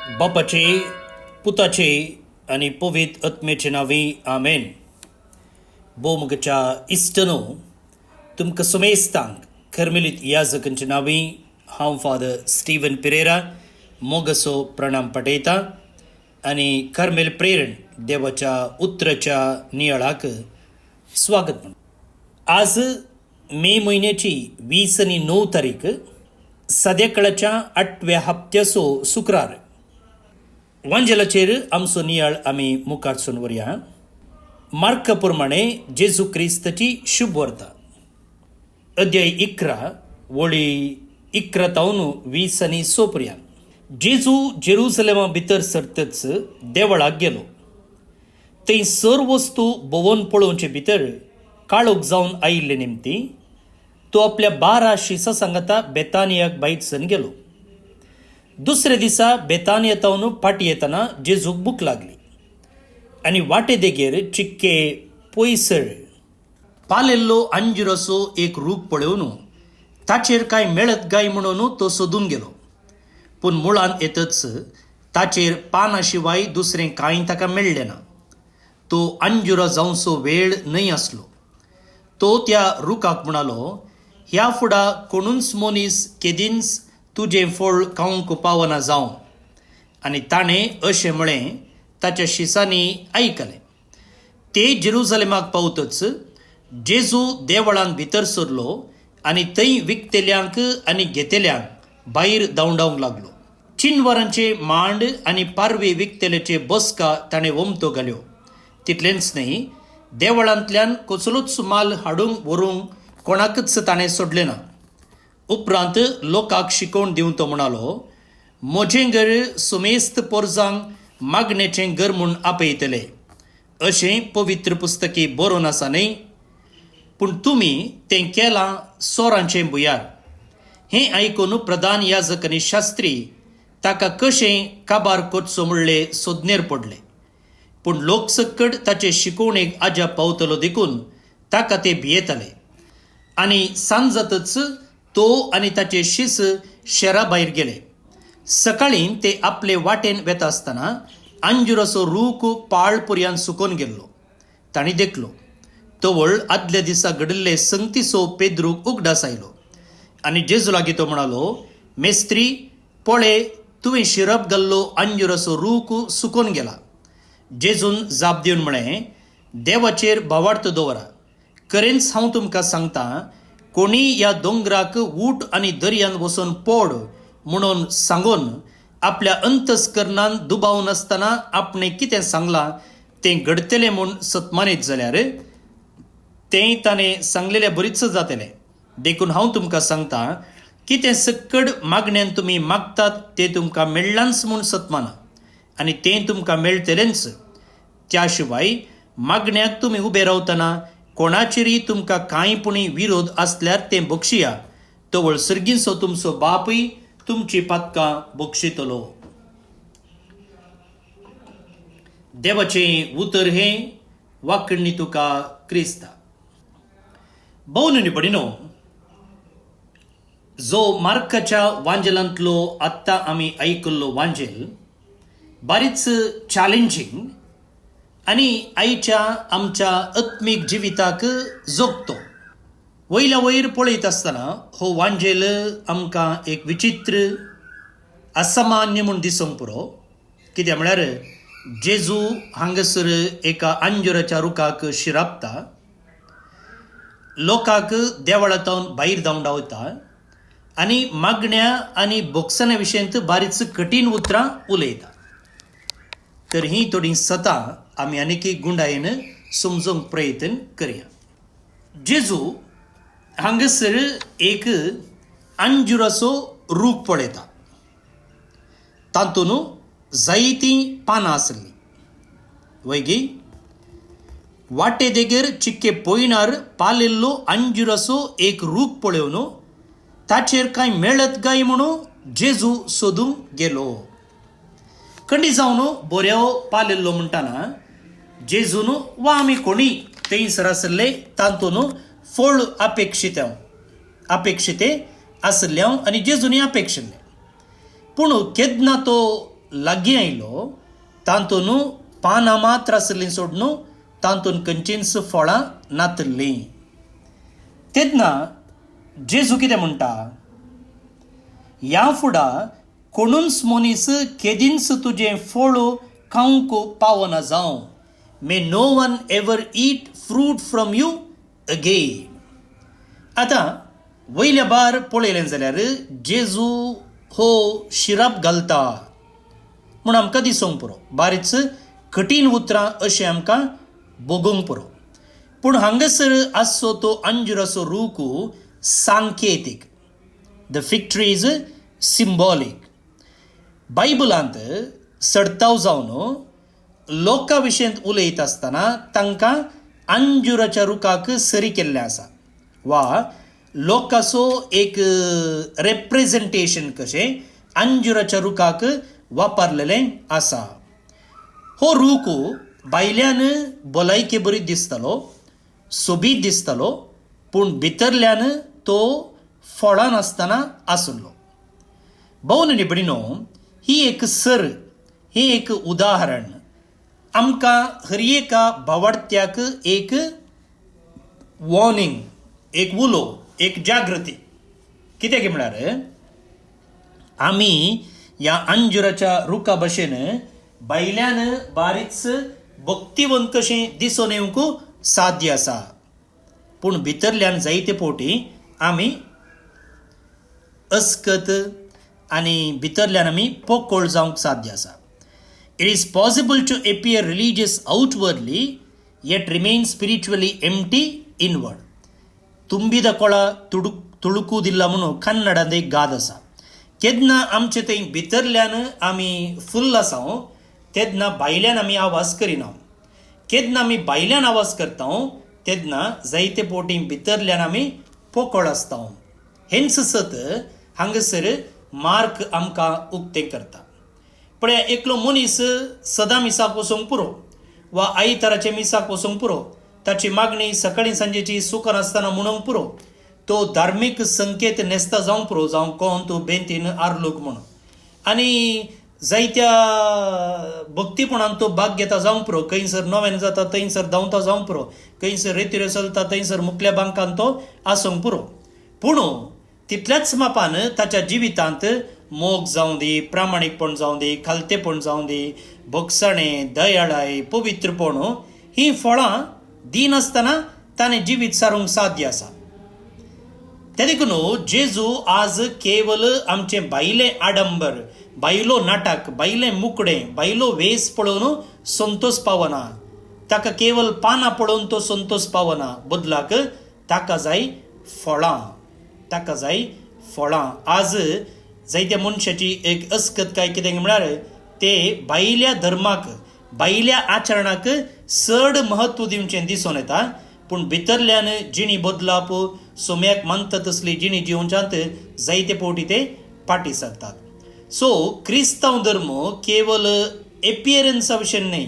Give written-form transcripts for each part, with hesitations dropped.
बापाचे पुताचे आणि पवित्र आत्म्याचे नावे आमेन. बोमगच्या इष्टनो तुमकां सुमेस्तांक खरमिलीत याजकांचे नावे हांव फादर स्टीवन पेरेरा मोगसो प्रणाम पटयता आणि खरमेल प्रेरण देवाच्या उतराच्या नियाळाक स्वागत म्हणून. आज मे महिन्याची 29 तारीख सद्याकाळच्या 8व्या हप्त्याचो शुक्रार. वांजेलाचेर आमचो नियाळ आमी मुखार सुनवरया. मार्का प्रमाणे जेजू क्रिस्ताची शुभ वार्ता अध्याय 11 वळी 11 तावन 20 आनी 6 पर्यंत. जेजू जेरुसलेमा भितर सरतच देवळाक गेलो. थंय सर्व वस्तू भोवन पळोवचे भितर काळोख जावन आयिल्ले निमती तो आपल्या 12 शिसा सांगाता बेतानियाक बाईटसन गेलो. दुसऱ्या दिसा बेतानिया तावन फाटी येतना जेजूक भूक लागली आनी वाटे देगेर चिक्के पयसळ पालेल्लो अंजुराचो एक रूख पळोवन ताचेर काय मेळत काय म्हणून तो सोदून गेलो. पूण मुळान येतच ताचेर पाना शिवाय दुसरें कांय ताका मेळ्ळें ना. तो अंजुरा जावचो वेळ न्हय आसलो. तो त्या रुखाक म्हणालो, ह्या फुडा कोणूच मनीस केदींच तुजें फळ खावंक पावना जावं. आनी ताणें अशें म्हळें ताच्या शिसांनी आयकलें. ते जेरुसलेमाक पावतच जेजू देवळांत भितर सरलो आनी थंय विकतेल्यांक आनी घेतेल्यांक भायर धांवडावंक लागलो. चिनवरांचे मांड आनी पारवे विकतेल्याचे बसका ताणें वमतो घाल्यो. तितलेंच न्हय, देवळांतल्यान कसलोच माल हाडूंक व्हरूंक कोणाकच ताणें सोडलें ना. उपरांत लोकांक शिकोवन दिवन तो म्हणालो, म्हजें घर सुमेस्त पोरजांक मागणेचें घर म्हूण आपयतले अशें पवित्र पुस्तकी बरोवन आसा न्हय. पूण तुमी तें केलां सोरांचें बुयार. हें आयकून प्रधान याजक आनी शास्त्री ताका कशें काबार करचो म्हणलें सोदनेर पडले. पूण लोक सकट ताचे शिकवणेक आजाप पावतलो देखून ताका ते भियेताले. आनी सांज जातच तो आनी ताचे शिस शेरा भायर गेले. सकाळीं ते आपले वाटेन वेता आसतना अंजुराचो रूख पाळ पर्यंत सुकोवन गेल्लो तांणी देखलो. तवळ आदल्या दिसा घडिल्ले संगतीचो पेद्रूक उगडास आयलो आनी जेजू लागीं तो म्हणालो, मेस्त्री पळय, तुवें शिरप घाल्लो अंजुराचो रूख सुकोवन गेला. जेजून जाप दिवन म्हळें, देवाचेर भावार्थ दवरा. खरेंच हांव तुमकां सांगतां, कोणी ह्या दोंगराक ऊट आनी दर्यान वचून पड म्हणून सांगून आपल्या अंतस्करणान दुबाव नासतना आपणें कितें सांगलां तें घडतलें म्हूण सतमानीत जाल्यार तें ताणें सांगलेलें बरीच जातलें. देखून हांव तुमकां सांगतां, कितें सक्कड मागण्यान तुमी मागतात तें तुमकां मेळ्ळांच म्हूण सतमाना आनी तें तुमकां मेळटलेंच. त्या शिवाय मागण्याक तुमी उबे रावतना कोणाचेरय तुमकां कांयपुणी विरोध आसल्यार तें बक्षिया. तवळ सर्गीचो तुमचो बापूय तुमची पातकां बक्षितलो. देवाचें उतर हें वाकणणी तुका क्रिस्ता. भोवन निपडिनो, जो मार्काच्या वांजेलांतलो आत्तां आमी आयकल्लो वांजेल बारीच चॅलेंजींग आनी आयच्या आमच्या आत्मीक जिविताक जोगतो. वयल्या वयर पळयत आसतना हो वांजेल आमकां एक विचित्र असामान्य म्हूण दिसूंक पुरो. कित्याक म्हळ्यार जेजू हांगासर एका अंजुराच्या रुखाक शिरापता, लोकांक देवळांतावन भायर धांवडावता आनी मागण्या आनी बोक्सना विशयंत बारीच कठीण उतरां उलयता. तर ही थोडी सतां आमी आनीक एक गुंडायेन समजूंक प्रयत्न करया. जेजू हांगासर एक अंजुराचो रूख पळयता. तातूंत जायतीं पानां आसलीं. वैगी वाटे देगेर चिक्के पयणार पालेल्लो अंजुराचो एक रूख पळोवन ताचेर कांय मेळत काय म्हणून जेजू सोदूंक गेलो. खंडी जावन बऱ्यो पालेल्लो म्हणटाना जेजून वा आमी कोणी थंयसर आसले तातूंत फळ अपेक्षिते आसल्यां आनी जेजूनी अपेक्षिल्लें. पूण केदना तो लागीं आयलो तातून पानां मात्र आसलीं सोड न्हू तातून खंयचींच फळां नातल्लीं. तेन्ना जेजू कितें म्हणटा, ह्या फुडां कोणूच मनीस केदींच तुजें फळ खावंक पावना जावं. May no one ever eat fruit from you again. आतां वयल्या बार पळयलें जाल्यार जेजू हो शिराप घालता म्हूण आमकां दिसूंक पुरो. बारीच कठीण उतरां अशें आमकां भोगूंक पुरो. पूण हांगासर आसचो तो अंजुराचो रूख सांकेतीक. The fig tree is symbolic. बायबलांत सडताव जावन लोकां विशयेंत उलयत आसतना तांकां अंजुराच्या रुखाक सरी केल्लें आसा, वा लोकांचो एक रेप्रेझेंटेशन कशें अंजुराच्या रुखाक वापरलेलें आसा. हो रूख भायल्यान भलायके बरी दिसतलो, सोबीत दिसतलो, पूण भितरल्यान तो फळां नासतना आसलो. भोवन निबडीनो, ही एक सर, ही एक उदाहरण आमकां हर एका भावार्थ्याक एक वॉर्निंग, एक उलो, एक जागृती. कित्याक म्हळ्यार आमी ह्या अंजुराच्या रुखा भशेन भायल्यान बारीच भक्तिवंत कशें दिसून येवंक साध्य आसा, पूण भितरल्यान जायते फावटी आमी अस्कत आनी भितरल्यान आमी पोकळ जावंक साध्य आसा. It is possible to appear religious outwardly yet remain spiritually empty inward. ತುಂಬಿದ ಕೊಳ ತುಳುಕುವುದಿಲ್ಲ म्हणून ಕನ್ನಡದ एक गाद आसा. केदना आमचे थंय भितरल्यान आमी फुल्ल आसाव तेदना भायल्यान आमी आवाज करिना. केदना आमी भायल्यान आवाज करता तेदना जायते फावटी भितरल्यान आमी पोकळ आसता. हेंच सत हांगासर मार्क आमकां उक्तें करता. पळय, एकलो मनीस सदां मिसाक वचोंक पुरो वा आयताराचे मिसाक वचोंक पुरो, ताची मागणी सकाळी सांजेची सुखान आसतना म्हणूंक पुरो, तो धार्मीक संकेत नेस्ता जावंक पुरो, जावं कोण तूं बेंतीन आरलोक म्हणून, आनी जायत्या भक्तीपणान तो भाग घेता जावंक पुरो. खंयसर नोवेन जाता थंयसर धांवता जावंक पुरो, खंयसर रेतीऱ्यो चलता थंयसर मुखल्या बांकान तो आसूंक पुरो. पूण तितल्याच मापान ताच्या जिवितांत मोग जावं दी, प्रामाणीकपण जावं दी, खालतेपण जावं दी, भोगसाणें, दयाळाय, पवित्रपण ही फळां दिनासतना ताणें जिवीत सारूंक साध्य आसा. ते देखून जेजू आज केवल आमचें भायलें आडंबर, भायलो नाटक, भायलें मुकडें, भायलो वेस पळोवन संतोष पावना. ताका केवल पानां पळोवन तो संतोष पावना, बदलाक ताका जाय फळां, ताका जाय फळां. आज जायत्या मनशाची एक अस्कतकाय कितें म्हळ्यार ते भायल्या धर्माक, भायल्या आचरणाक चड म्हत्व दिवचें दिसून येता, पूण भितरल्यान जिणी बदलाप, सोम्याक मानता तसली जिणी जिवच्यांत जायते फावटी ते फाटी सरतात. सो क्रिस्तांव धर्म केवल एपियरन्सा विशयन न्ही,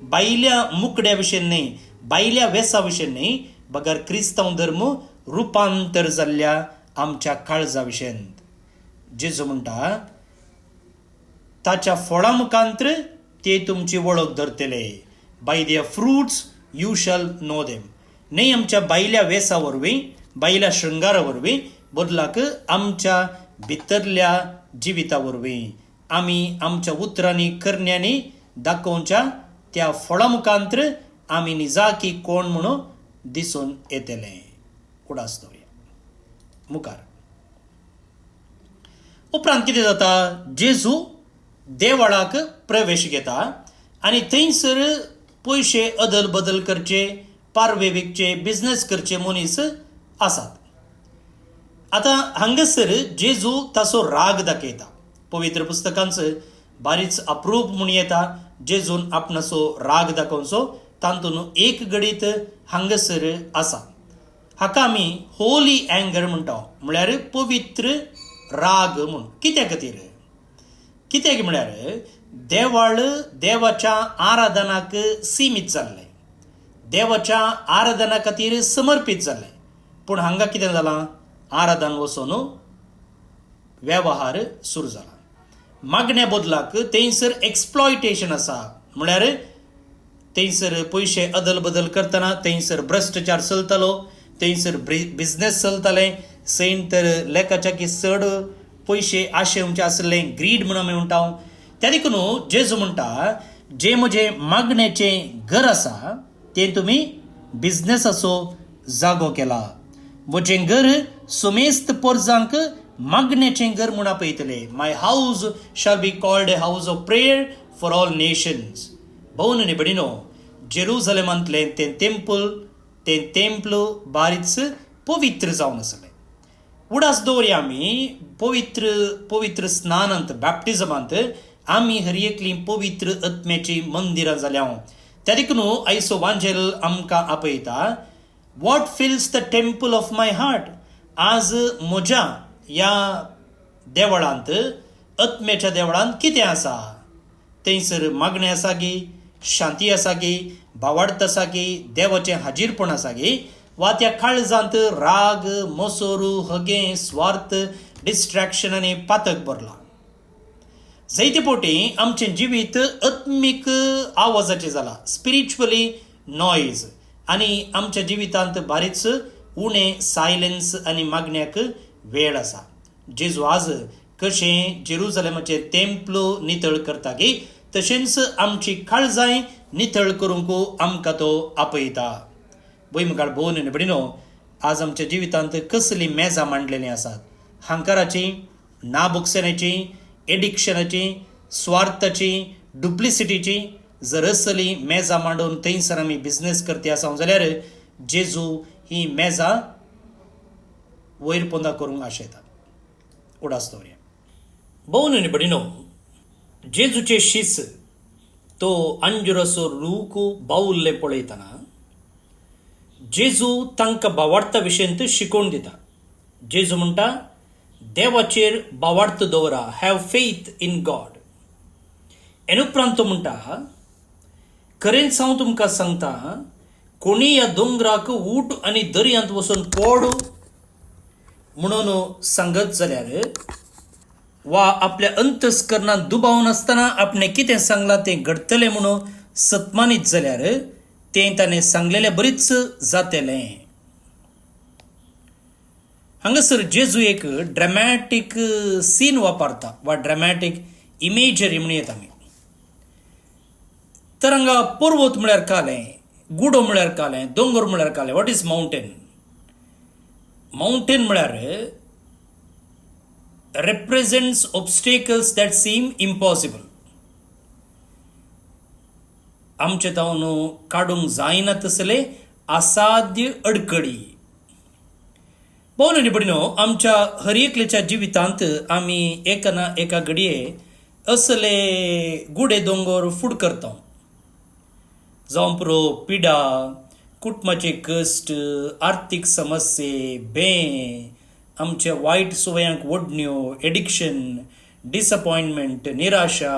भायल्या मुकड्या विशयन न्ही, भायल्या वेसा विशयन न्ही, बगर क्रिस्तांव धर्म रुपांतर जाल्ल्या आमच्या काळजा विशयन. जेजू म्हणटा, ताच्या फळां मुखांत्र ते तुमची वळख धरतले. By their fruits you shall know them. न्ही आमच्या भायल्या वेसा वरवीं, भायल्या श्रृंगारा वरवीं, बदलाक आमच्या भितरल्या जिविता वरवीं आमी आमच्या उतरांनी करण्यांनी दाखोवच्या त्या फळां मुखांत्र आमी निजाकी कोण म्हणून दिसून येतले. उडास दवरया. मुखार उपरांत कितें जाता, जेजू देवळाक प्रवेश घेता आनी थंयसर पयशे अदल बदल करचे, पारवे विकचे, बिझनेस करचे मनीस आसात. आतां हांगासर जेजू ताचो राग दाखयता. पवित्र पुस्तकांचो बारीच अप्रूप म्हूण येता जेजून आपणाचो राग दाखोवचो. तातूंत एक गडीत हांगासर आसा, हाका आमी होली एंगर म्हणटा, म्हळ्यार पवित्र राग म्हूण. कित्या खातीर? कित्याक म्हळ्यार देवाळ देवाच्या आराधनाक सीमीत जाल्लें, देवाच्या आराधना खातीर समर्पीत जाल्लें. पूण हांगा कितें जालां, आराधन वचून वेवहार सुरू जाला. मागण्या बदलाक थंयसर एक्सप्लॉयटेशन आसा. म्हळ्यार थंयसर पयशे अदल बदल करतना थंयसर भ्रश्टाचार चलतालो, थंयसर बिझनेस चलताले, सैन तर लेखाच्याकी चड पयशे आशेवचे आसले, ग्रीड म्हणून आमी म्हणटा. त्या देखून जेजू म्हणटा जे म्हजे मागण्याचें घर आसा तें तुमी बिझनेसाचो जागो केला. म्हजें घर सुमेस्त पोरजांक मागण्याचें घर म्हूण आपयतले. My house shall be called a house of prayer for all nations. भोवन न्ही बडिनो, जेरुसलेमांतलें तें टेंपल बारीच पवित्र जावन आसलें. उडास दवरया आमी पवित्र स्नानांत बॅप्टिजमांत आमी हर एकलीं पवित्र आत्म्याची मंदिरां जाल्यां. त्या देखून आयचो वांजेल आमकां आपयता what fills the temple of my heart. आज म्हज्या ह्या देवळांत, आत्म्याच्या देवळांत कितें आसा? थंयसर मागणें आसा गी, शांती आसा गी, भावार्थ आसा गी, देवाचें हाजीरपण आसा गी, वा त्या काळजांत राग, मोसोर, हगे, स्वार्थ, डिस्ट्रॅक्शन आनी पातक भरला. जायते फावटी आमचें जिवीत आत्मीक आवाजाचें जाला, स्पिरिच्युअली नॉयज, आनी आमच्या जिवितांत बारीच उणें सायलेन्स आनी मागण्याक वेळ आसा. जेजू आज कशें जेरुसलेमाचें टेंपल नितळ करता गे, तशेंच आमची काळजांय नितळ करूंक आमकां तो आपयता. भुईमुगाळ भोवन न्ही बडिनो, आज आमच्या जिवितांत कसलीं मेजां मांडलेलीं आसात. हांकाराची, नाबुकसाण्याची, एडिक्शनाची, स्वार्थाची, डुप्लिसिटीची. जर असली मेजां मांडून थंयसर आमी बिझनेस करते आसा जाल्यार जेजू ही मेजां वयर पोंदा करूंक आशेता. उडास दवरया. भोवन न्ही बडिनो, जेजूचे शिस तो अंजुराचो रूख बावुल्ले पळयतना जेजू तांकां भावार्था विशयंत शिकोवन दिता. जेजू म्हणटा देवाचेर भावार्थ दवरा, हॅव फेथ इन गॉड. हे उपरांत तो म्हणटा खरेंच हांव तुमकां सांगता, कोणी ह्या दोंगराक ऊट आनी दर्यांत वचून पड म्हणून सांगत जाल्यार, वा आपल्या अंतस्करणांत दुबाव नासतना आपणें कितें सांगलां तें घडटलें म्हणून सत्मानीत जाल्यार तें ताणें सांगलेलें बरीच जातलें. हांगासर जेजू एक ड्रॅमॅटीक सीन वापरता, वा ड्रॅमॅटीक इमेजरी म्हणून आमी. तर हांगा पर्वत म्हळ्यार कालें, गुडो म्हळ्यार कालें, दोंगर म्हळ्यार कालें. What is mountain? माउंटेन म्हळ्यार represents obstacles that seem impossible. आमचे तावन काडूंक जायना तसले असाध्य अडकडी. भोवन न्ही बडिनो, आमच्या हर एकल्याच्या जिवितांत आमी एका ना एका घडये असले गुडे दोंगर फूड करता. जावं पुरो पिडा, कुटुंबाचे कश्ट, आर्थीक समस्ये, भें, आमच्या वायट सवयांक वडण्यो, एडिक्शन, डिसअपॉयंटमेंट, निराशा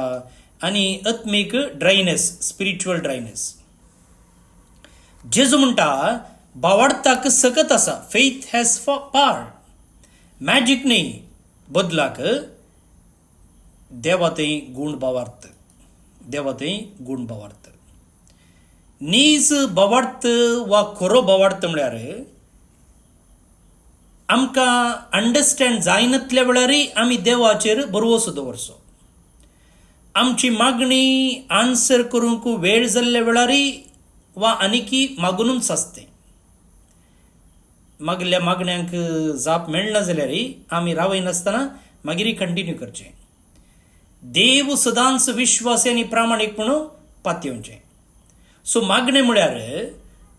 आनी आत्मीक ड्रायनेस, स्पिरिच्युअल ड्रायनेस. जेजू म्हणटा भावार्थाक सकत आसा. Faith has power. मॅजिक न्ही, बदलाक देवा थंय गूण भावार्थ, देवा थंय गूण भावार्थ. नीज भावार्थ वा खरो भावार्थ म्हळ्यार आमकां अंडरस्टँड जायनातल्या वेळारय आमी देवाचेर भरवोसो दवरचो. आमची मागणी आन्सर करूंक वेळ जाल्ल्या वेळारय वा आनिकी मागुनूच आसतें. मागल्या मागण्यांक जाप मेळना जाल्यारय आमी रावय नासतना मागीर कंटिन्यू करचें. देव सदांच विश्वासी आनी प्रामाणीक म्हणून पातयेवचें. सो मागणें म्हळ्यार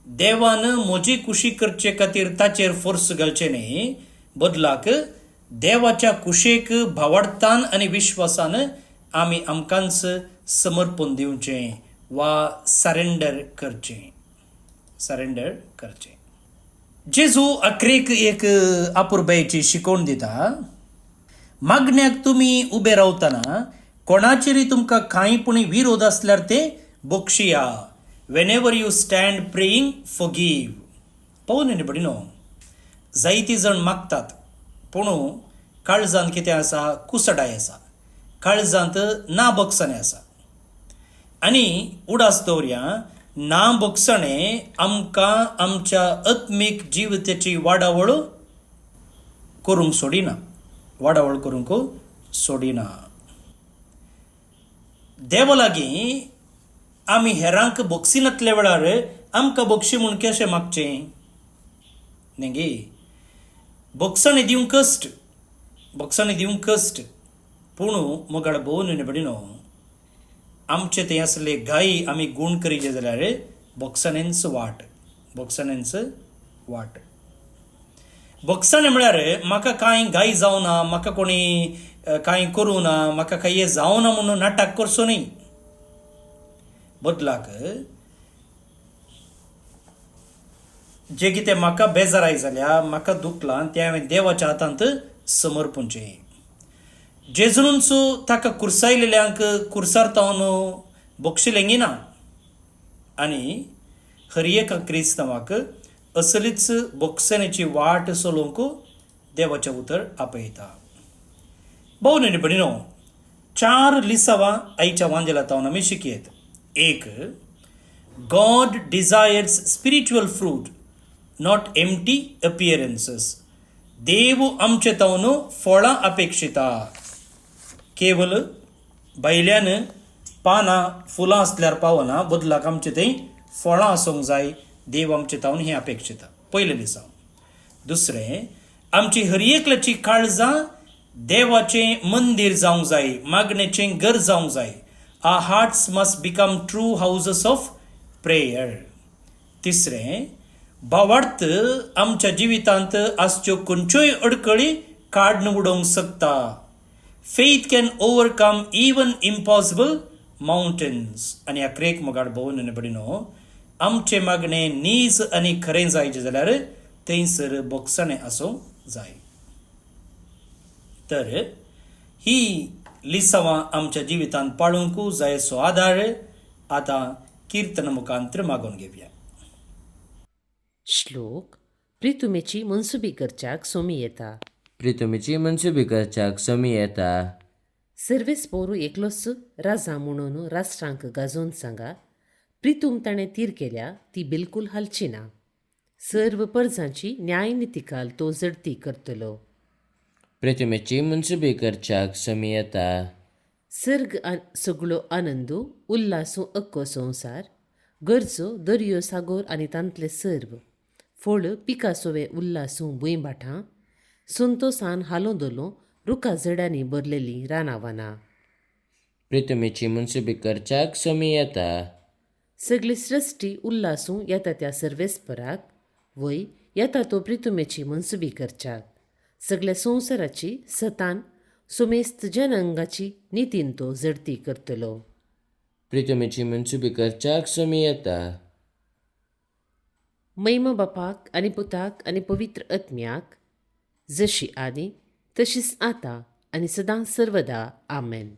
देवान म्हजी खुशी करचे खातीर ताचेर फोर्स घालचे न्ही, बदलाक देवाच्या कुशेक भावार्थान आनी विश्वासान आमी आमकांच समर्पण दिवचें वा सरेंडर करचें. जेजू अख्रेक एक अपुरबायेची शिकवण दिता. मागण्याक तुमी उबे रावतना कोणाचेरय तुमकां कांयपुणी विरोध आसल्यार ते बक्षिया. whenever you stand praying, forgive. पळोवन न्ही बडिनो, जायतीं जण मागतात पूण काळजांत कितें आसा, कुसडाय आसा. काळजांत ना बोगसणें आसा आनी उडास दवरया ना बोगसणें आमकां आमच्या आत्मीक जिविताची वाडावळ करूंक सोडिना. देवा लागीं आमी हेरांक बोगसिनातल्या वेळार आमकां बोगशी म्हूण कशें मागचें न्ही. बोगसणें दिवंक कश्ट पूण मोगाळ भोव निबडिनो आमचे तें असले घाई आमी गूण करीचे जाल्यार बोगसणेंच वाट. बोगसणें म्हळ्यार म्हाका कांय घाई जावना, म्हाका कोणी कांय करूं ना, म्हाका कांय हें जावना म्हणून नाटक करचो न्ही. बदलाक जें कितें म्हाका बेजाराय जाल्या, म्हाका दुखलां तें हांवें देवाच्या हातांत समर्पूंचें. जेजूनच ताका कुर्सायलेल्यांक कुर्सारतावन बोगशिलेंगी ना आनी हर एका क्रिस्तांवाक असलीच बोगसणेची वाट चलोवंक देवाचें उतर आपयता. भोव निबडिनो 4 लिसांवां आयच्या वांजेलातावन आमी शिकयेत. 1. God desires spiritual fruit, not empty appearances. देव आमचे तावन फळां अपेक्षिता. केवळ भायल्यान पानां फुलां आसल्यार पावना, बदलाक आमचे थंय फळां आसूंक जाय. देव आमचे तावन हें अपेक्षिता. पयलें लिसांव. 2. आमची हर एकल्याची काळजां देवाचें मंदीर जावंक जाय, मागणेचें घर जावंक जाय. Our hearts must become true houses of prayer. 3. भावार्थ आमच्या जिवितांत आसच्यो खंयच्योय अडखळी काडून उडोवंक शकता. Faith can overcome even impossible mountains. आनी आख्रेक मोगाड भोव निबडिनो आमचे मागणें नीज आनी खरें जायचें जाल्यार थंयसर बोगसणें आसूंक जाय. तर ही लिसांवां आमच्या जिवितांत पाळूंक जाय असो आदार आतां कीर्तन मुखांतर मागून घेवया. श्लोक. प्रितुमेची मनसुबी करच्याक सोमी येता. सर्वेस पोरू एकलोच राजा म्हणून राष्ट्रांक गाजोवन सांगा. प्रितूम ताणें तीर केल्या ती बिलकूल हालची ना. सर्व परजांची न्यायनितिकाल तो जडती करतलो. प्रितुमेची मनसुबी करच्याक सोमी येता. सर्ग सगळो आनंदू उल्हासू अक्को संवसार. गरजो दर्यो सागोर आनी तांतले सर्व. फळ पिकासोवे उल्हासू भुंयभाटां. संतोसान हालो दोलो रुखा जड्यांनी भरलेली रानावनां. प्रितुमेची मनसुबी करच्याक सोमी येता. सगळी सृश्टी उल्हासू येता त्या सर्वेस्पराक. वय येता तो प्रितुमेची मनसुबी करच्याक. सगळ्या संवसाराची सतान सुमेस्त जनांगाची नितीन तो जडती करतलो. प्रितुमेची मनसुबी करच्याक सोमी येता. मैम बापाक आनी पुताक आनी पवित्र आत्म्याक जशी आदी तशीच आतां आनी सदां सर्वदा आमेन.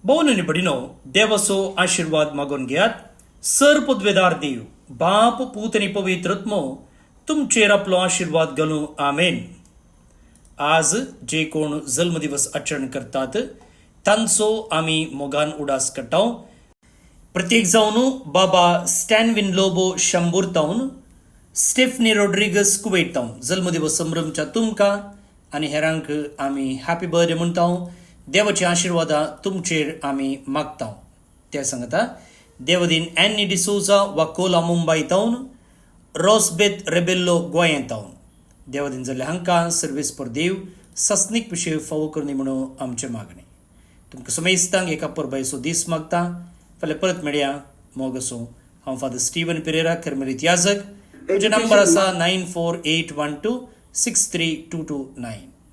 भोव निबडिनो देवाचो आशिर्वाद मागून घेयात. सर्पद्वेदार देव बाप पूत आनी पवित्र आत्मो तुमचेर आपलो आशिर्वाद घालूं. आमेन. आज जे कोण जल्मदिवस आचरण करतात तांचो आमी मोगान उडास काडटाव. प्रत्येक जावन बाबा स्टॅनविन लोबो शंभूर तावन स्टेफनी रॉड्रिगस कुवेट तावन जल्मदिवस संभ्रमच्या तुमकां आनी हेरांक आमी हॅपी बर्थडे म्हणटाव. देवाची आशिर्वादा तुमचेर आमी मागताव. त्या सांगता देवदीन एन्नी डिसोजा वाकोला मुंबय तावन रॉसबेत रेबेल्लो गोंयांत तावन देवदीन जाल्ले हांकां सर्वेस पर देव सस्नीक पिशे फावो करनी म्हणून आमचे मागणे. तुमकां सुमेस्तांक एका परबायचो दीस मागता. फाल्यां परत मेळया. मोग असो. हांव फादर स्टीवन पेरेरा कर्मेलीत याजक. म्हजे नंबर आसा 9481263229.